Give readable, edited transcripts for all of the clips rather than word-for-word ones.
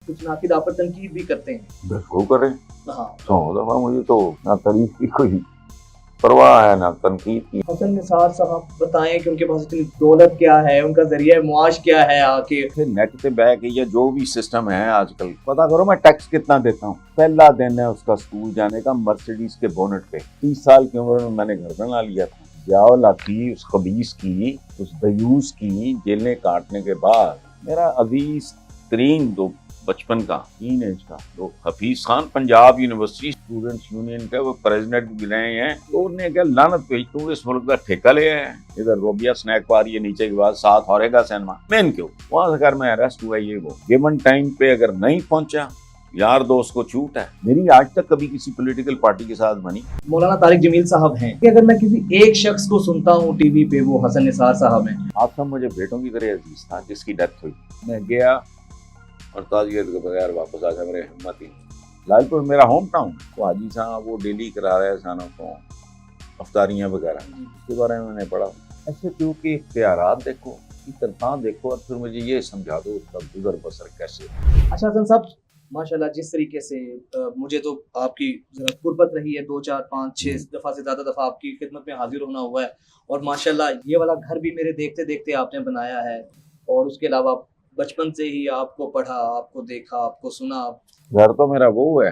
कुछ नाकिद आप पर तनकीद भी करते हैं। बिल्कुल करें। हाँ, 100 दफा मुझे तो ना तारीफ की कोई परवाह है ना तनकीद की। हसन निसार साहब बताएं कि उनके पास इतनी दौलत क्या है, उनका जरिया मुआश क्या है आके। फिर नेट पे बह के या जो भी सिस्टम है आजकल पता करो मैं टैक्स कितना देता हूँ। पहला दिन है उसका स्कूल जाने का मर्सिडीज के बोनेट पे। 30 साल की उम्र में मैंने घर बना लिया था। जियाउल की उस खबीस की उस दयूस की जेलें काटने के बाद मेरा अजीज तरीन दो बचपन का टीन एज का तो Hafeez Khan Punjab university students union का वो प्रेसिडेंट भी रहे हैं। तो उन्होंने क्या लानत भेज तू इस मुल्क का ठेका ले है। इधर रोबिया स्नैक बार ये नीचे के बाद साथ औरेगा सिनेमा मेन क्यों वहां से घर में अरेस्ट हुआ। ये वो गिवन टाइम पे अगर नहीं पहुंचा यार दोस्त को छूट है। मेरी आज तक कभी किसी पॉलिटिकल पार्टी के साथ बनी। मौलाना तारिक जमील साहब हैं कि अगर मैं किसी एक शख्स को सुनता हूँ टीवी पे वो हसन निसार साहब हैं। आप सब मुझे बेटों की तरह अजीज था जिसकी डेथ हुई। मैं गया और ताजियत के बगैर वापस आ गया। मेरे हिम्मत ही लालपुर मेरा होम टाउन। तो हाजी साहब वो डेली करा रहे सानों को अफ्तारियाँ वगैरह इसके बारे में मैंने पढ़ा। ऐसे क्योंकि इख्तियारात देखो की तनख्वाह देखो और फिर मुझे ये समझा दो उसका गुजर बसर कैसे। अच्छा हसन साहब, माशाल्लाह जिस तरीके से मुझे तो आपकी जरा कुर्बत रही है, 2 4 5 6 दफ़ा से ज़्यादा दफ़ा आपकी खिदमत में हाजिर होना हुआ है। और माशाल्लाह ये वाला घर भी मेरे देखते देखते आपने बनाया है। और उसके अलावा बचपन से ही आपको पढ़ा, आपको देखा, आपको सुना। घर तो मेरा वो है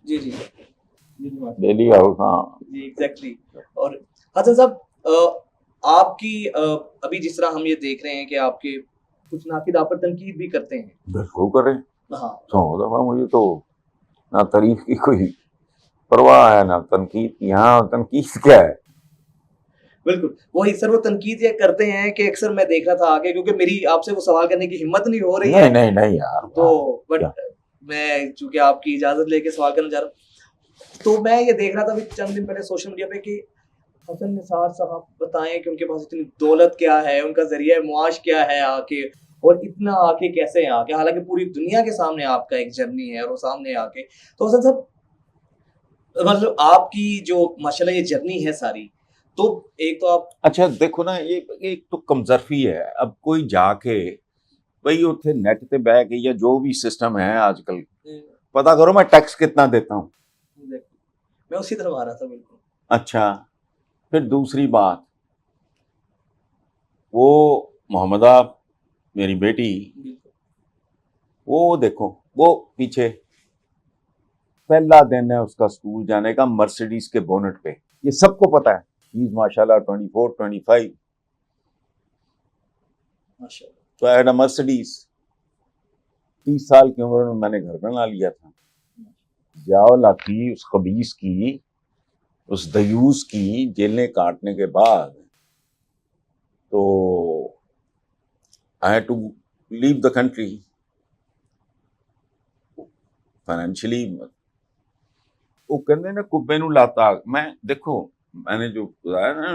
जी जी जी जी डेली हाउस। हाँ जी एग्जैक्टली। और हसन साहब, आपकी अभी जिस तरह हम ये देख रहे हैं कि आपके कुछ नाकिद आप पर तनकीद भी करते हैं। बिल्कुल करें। हाँ, 100 दफा मुझे तो ना तारीफ की कोई परवाह है ना तनकीद की। हाँ तनकीद क्या है। बिल्कुल वही सर, वो तनकीद ये करते हैं कि अक्सर मैं देख रहा था आगे, क्योंकि मेरी आपसे वो सवाल करने की हिम्मत नहीं हो रही नहीं है। नहीं नहीं यार तो बट क्या मैं चूंकि आपकी इजाजत लेके सवाल करना चाह रहा हूँ, तो मैं ये देख रहा था अभी चंद दिन पहले सोशल मीडिया पे कि हसन निसार साहब बताएं कि उनके पास इतनी दौलत क्या है, उनका जरिया मुआश क्या है आके, और इतना आके कैसे हैं आके, हालांकि पूरी दुनिया के सामने आपका एक जर्नी है और वो सामने आके। तो हसन साहब, मतलब आपकी जो माशाल्लाह ये जर्नी है सारी, तो एक तो आप अच्छा देखो ना ये एक तो कमजरफी है। अब कोई जाके भाई उठे नेट पे बह के या जो भी सिस्टम है आजकल पता करो मैं टैक्स कितना देता हूँ। मैं उसी तरफ आ रहा था बिल्कुल। अच्छा फिर दूसरी बात वो मोहम्मदा मेरी बेटी बिल्कुल वो देखो वो पीछे पहला दिन है उसका स्कूल जाने का मर्सिडीज के बोनेट पे। ये सबको पता है। He's माशाल्लाह 24 25 माशाल्लाह। तो आई हैड अ मर्सिडीज। 30 साल की उम्र में मैंने घर बना लिया था। जियाउल की उस खबीस की उस दयूस की जेलें काटने के बाद तो I had to leave the country financially. वो कहते ना कुब्बे नु लाता मैं देखो मैंने जो बताया ना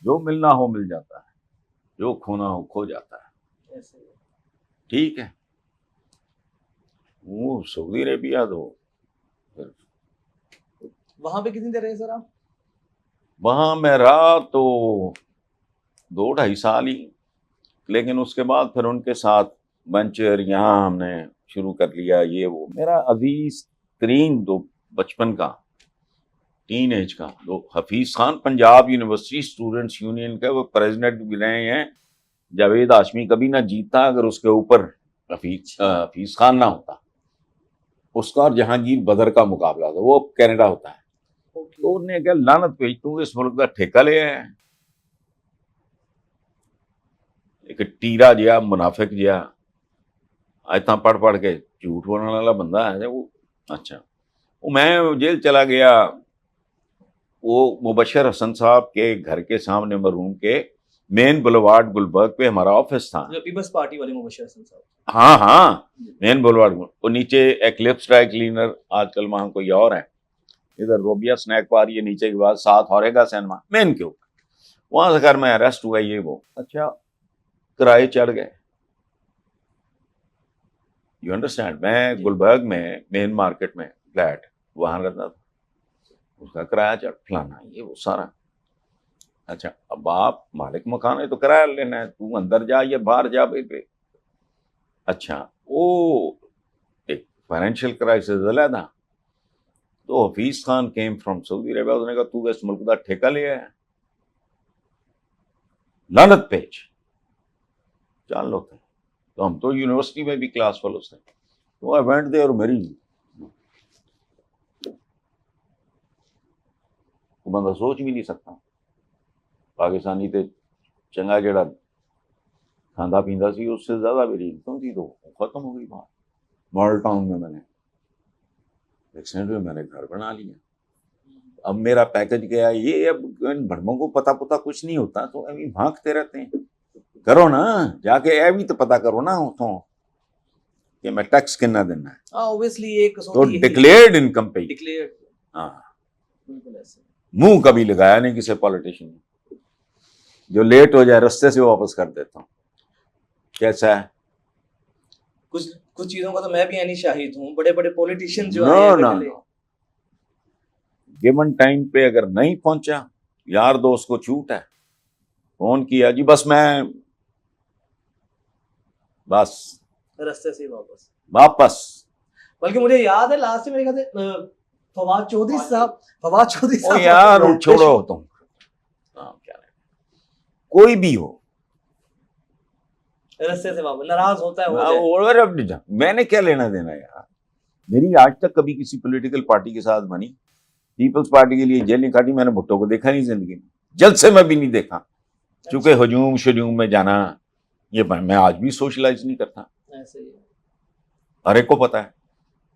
जो मिलना हो मिल जाता है जो खोना हो खो जाता है। ऐसे ही। ठीक है वो सऊदी अरेबिया तो फिर वहां पे कितनी देर रहे सर आप? वहां मैं रहा तो 2 2.5 साल ही। लेकिन उसके बाद फिर उनके साथ वेंचर यहाँ हमने शुरू कर लिया। ये वो मेरा अजीज तरीन दो बचपन का टीन एज का तो Hafeez Khan Punjab university students union का वो प्रेसिडेंट भी रहे हैं। जावेद हाशमी कभी ना जीता अगर उसके ऊपर हफीज खान ना होता। उसका और जहांगीर बदर का मुकाबला था। वो अब कनाडा होता है। तो उन्होंने क्या लानत भेज तू इस मुल्क का ठेका ले है। एक टीरा जिहा मुनाफिक जिहा आयतां पढ़ पढ़ के झूठ बोलने वाला बंदा है वो। अच्छा वो मैं जेल चला गया। वो मुबशर हसन साहब के घर के सामने मरूम के मेन बुलवार्ड गुलबर्ग पे हमारा ऑफिस था। पीपल्स पार्टी वाले मुबशर हसन साहब। हाँ हाँ मेन बुलवार्ड वो नीचे एक्लिप्स ड्राई क्लीनर आजकल वहां कोई और है। इधर रोबिया स्नैक बार ये नीचे के बाद साथ औरेगा सिनेमा मेन क्यों वहां से घर में अरेस्ट हुआ ये वो। अच्छा किराए चढ़ गए। You understand. मैं गुलबर्ग में मेन मार्केट में फ्लैट वहां रहता था। उसका किराया चढ़ फलाना ये वो सारा। अच्छा अब आप मालिक मकान है तो किराया लेना है। तू अंदर जा या बाहर जा भाई पे। अच्छा वो फाइनेंशियल क्राइसिस अलहदा। तो Hafeez Khan came from Saudi Arabia, उसने कहा तू इस मुल्क का ठेका लिया है, लानत पेज जान लो थे। तो हम तो यूनिवर्सिटी में भी क्लास फेलोज थे, तो आई वेंट देयर, और मेरी तो बंदा सोच भी नहीं सकता, पाकिस्तानी ते चंगा जड़ा खांदा पींदा सी, उससे ज्यादा मेरी इनकम थी, तो खत्म हो गई बात। मॉडल टाउन में मैंने एक सेंटर में मैंने घर बना लिया। अब मेरा पैकेज गया ये, अब इन भड़मों को पता पता कुछ नहीं होता, तो अभी भागते रहते हैं। करो ना जाके, ए भी तो पता करो ना उठो कि मैं टैक्स कितना देना है। ऑब्वियसली एक तो डिक्लेयर्ड इनकम पे, डिक्लेयर, हाँ, बिल्कुल ऐसे। मुंह कभी लगाया नहीं किसी पॉलिटिशियन ने। जो लेट हो जाए रास्ते से वापस कर देता हूँ। कैसा है? कुछ कुछ चीजों का तो मैं भी यानी शाहिद हूँ, बड़े बड़े पॉलिटिशियन जो नो आए हैं नो पहले। नो, गिवन टाइम पे अगर नहीं पहुंचा, यार दोस्त को छूट है, फोन किया जी बस मैं बस रास्ते से वापस वापस। बल्कि मुझे याद है लास्ट में मेरे ख्याल से फवाद चौधरी साहब ओ यार छोड़ो तुम, क्या कोई भी हो रास्ते से वापस नाराज होता है हो जाए। और अब मैंने क्या लेना देना यार। मेरी आज तक कभी किसी पॉलिटिकल पार्टी के साथ बनी, पीपल्स पार्टी के लिए जेल नहीं काटी मैंने, भुट्टो को देखा नहीं जिंदगी में, जल्द से मैं भी नहीं देखा, क्योंकि हजूम शजूम में जाना ये मैं आज भी सोशलाइज नहीं करता। ऐसे ही हर एक को पता है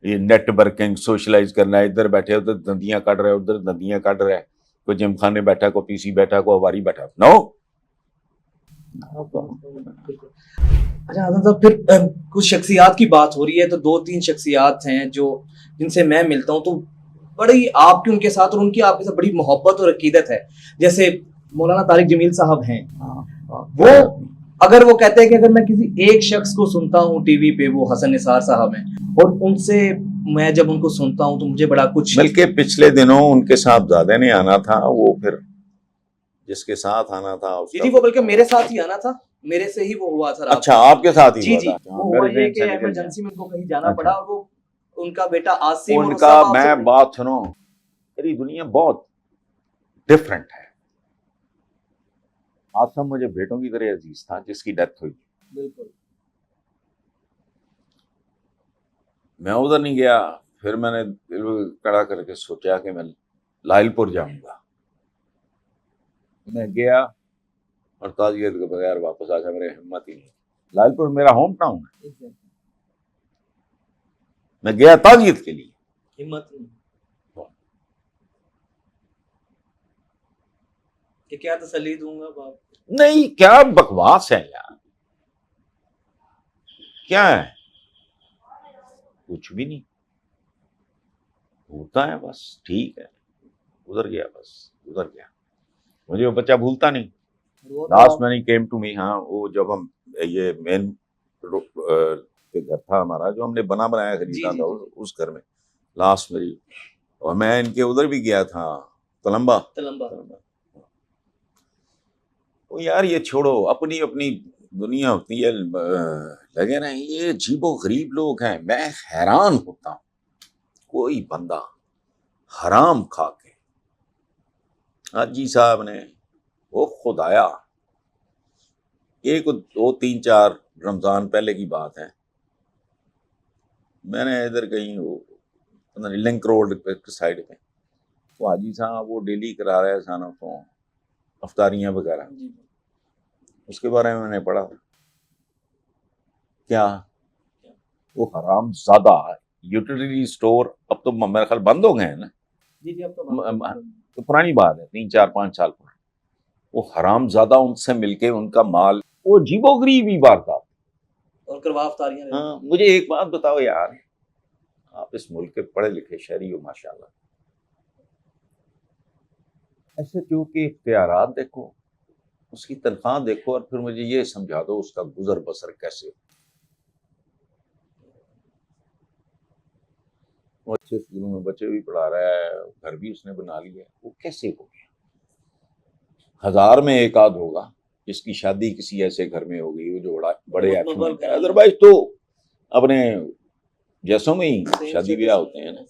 ये नेटवर्किंग सोशलाइज करना है, इधर बैठे उधर दंदियां काट रहे, उधर दंदियां काट रहे, कोई जिम खाने बैठा, कोई पीसी बैठा, कोई हवारी बैठा, नो। अच्छा आजम साहब, फिर कुछ शख्सियात की बात हो रही है तो दो तीन शख्सियात हैं जो जिनसे मैं मिलता हूँ, तो बड़ी आपकी उनके साथ और उनकी आपके साथ बड़ी मोहब्बत और अकीदत है। जैसे मौलाना तारिक जमील साहब हैं, वो अगर वो कहते हैं कि अगर मैं किसी एक शख्स को सुनता हूँ टीवी पे, वो हसन निसार साहब हैं, और उनसे मैं जब उनको सुनता हूँ तो मुझे बड़ा कुछ, बल्कि पिछले दिनों उनके साथ ज्यादा नहीं आना था, वो फिर जिसके साथ आना था जी वो बल्कि मेरे साथ ही आना था, मेरे से ही वो हुआ था। अच्छा आपके साथ ही जी हुआ जी, था? वो हुआ ये कि इमरजेंसी में उनको कहीं जाना पड़ा, और वो उनका बेटा आसिम, उनका मैं बात सुनो, मेरी दुनिया बहुत डिफरेंट है। आसम मुझे बेटों की तरह अजीज था, जिसकी डेथ हुई। बिल्कुल मैं उधर नहीं गया, फिर मैंने दिल कड़ा करके सोचा कि मैं लाइलपुर जाऊंगा। मैं गया और ताजियत के बगैर वापस आ गया, मेरे हिम्मत ही नहीं। लाइलपुर मेरा होम टाउन है, मैं गया ताजियत के लिए, हिम्मत नहीं कि क्या तसल्ली दूंगा बाप। नहीं क्या बकवास है यार, क्या है, कुछ भी नहीं होता है, बस ठीक है, उधर गया, बस उधर गया, मुझे वो बच्चा भूलता नहीं। Last man he came to me, हाँ वो जब हम ये मेन के घर था हमारा, जो हमने बना बनाया खरीदा था, उस घर में लास्ट मेरी, और मैं इनके उधर भी गया था, तलम्बा। तो यार ये छोड़ो, अपनी अपनी दुनिया होती है, लगे ना, ये अजीबो गरीब लोग हैं। मैं हैरान होता हूँ, कोई बंदा हराम खा के, हाजी साहब ने, वो खुदाया, एक दो तीन चार रमजान पहले की बात है, मैंने इधर कहीं वो लिंक रोड के साइड पे, वो हाजी साहब वो डेली करा रहे सानों को अफ्तारियां वगैरह, उसके बारे में मैंने पढ़ा, क्या वो हराम ज्यादा यूटिलिटी स्टोर अब तो मेरे ख्याल बंद हो गए हैं ना। जी जी, अब तो पुरानी बात है, 3 4 5 साल पुरानी। वो हराम ज्यादा उनसे मिलके उनका माल, वो जीबोगरीब ही वारदात और करवा अफ्तारियां। हाँ, मुझे एक बात बताओ यार, आप इस मुल्क के पढ़े लिखे शहरी हो माशाल्लाह, ऐसे क्यों कि इख्तियारात देखो, उसकी तनख्वाह देखो, और फिर मुझे ये समझा दो उसका गुजर बसर कैसे हो। वो अच्छे स्कूलों में बच्चे भी पढ़ा रहा है, घर भी उसने बना लिया, वो कैसे हो गया? 1000 में एक आध होगा जिसकी शादी किसी ऐसे घर में हो गई, वो जो बड़े अदरवाइज तो अपने जैसों में ही Same शादी status. ब्याह होते हैं ना।